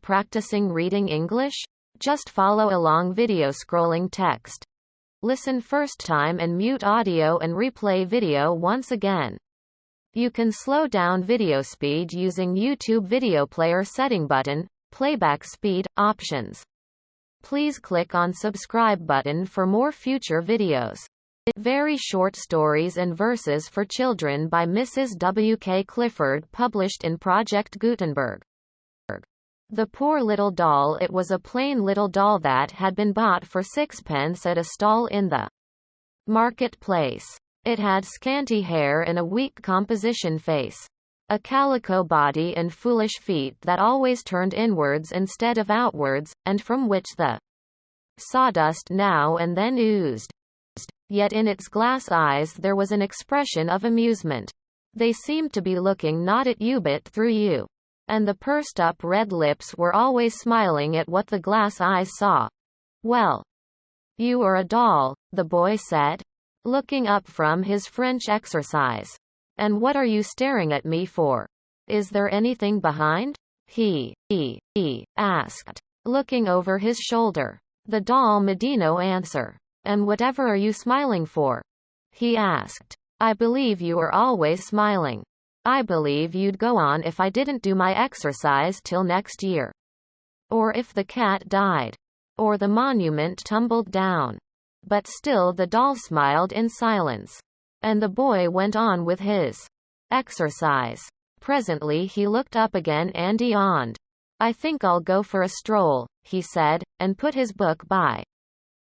Practicing reading English? Just follow along video scrolling text. Listen first time and mute audio and replay video once again. You can slow down video speed using YouTube video player setting button, playback speed, options. Please click on subscribe button for more future videos. Very short stories and verses for children by Mrs. W. K. Clifford published in Project Gutenberg. The poor little doll. It was a plain little doll that had been bought for sixpence at a stall in the marketplace. It had scanty hair and a weak composition face, a calico body and foolish feet that always turned inwards instead of outwards, and from which the sawdust now and then oozed. Yet in its glass eyes there was an expression of amusement. They seemed to be looking not at you but through you. And the pursed-up red lips were always smiling at what the glass eyes saw. "Well, you are a doll," the boy said, looking up from his French exercise. "And what are you staring at me for? Is there anything behind?" He asked, looking over his shoulder. The doll made no answer. "And whatever are you smiling for?" he asked. "I believe you are always smiling. I believe you'd go on if I didn't do my exercise till next year. Or if the cat died. Or the monument tumbled down." But still the doll smiled in silence. And the boy went on with his exercise. Presently he looked up again and yawned. "I think I'll go for a stroll," he said, and put his book by.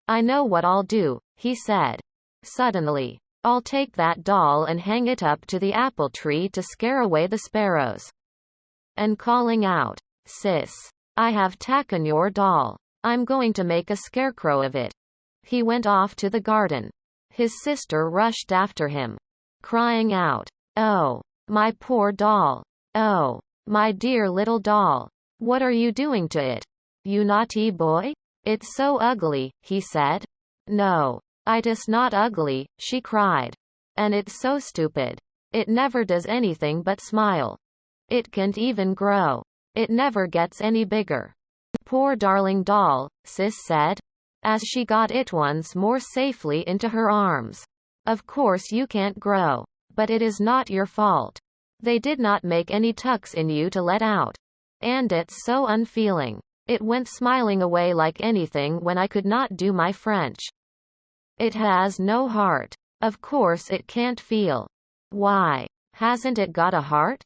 "I know what I'll do," he said. Suddenly, "I'll take that doll and hang it up to the apple tree to scare away the sparrows." And calling out, "Sis, I have taken your doll. I'm going to make a scarecrow of it," he went off to the garden. His sister rushed after him, crying out, "Oh, my poor doll. Oh, my dear little doll. What are you doing to it? You naughty boy? It's so ugly," he said. "No, it's not ugly," she cried. "And it's so stupid. It never does anything but smile. It can't even grow. It never gets any bigger." "Poor darling doll," Sis said, as she got it once more safely into her arms. "Of course you can't grow. But it is not your fault. They did not make any tucks in you to let out. And it's so unfeeling. It went smiling away like anything when I could not do my French. It has no heart. Of course it can't feel." "Why? Hasn't it got a heart?"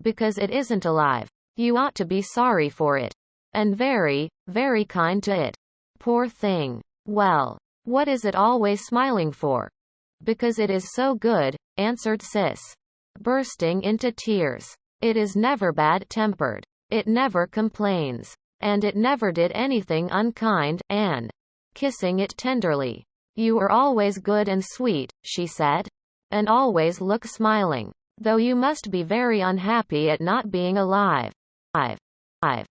"Because it isn't alive. You ought to be sorry for it. And very, very kind to it. Poor thing. Well, what is it always smiling for?" "Because it is so good," answered Sis, bursting into tears. "It is never bad-tempered. It never complains. And it never did anything unkind," and, kissing it tenderly, "You are always good and sweet," she said. "And always look smiling. Though you must be very unhappy at not being alive."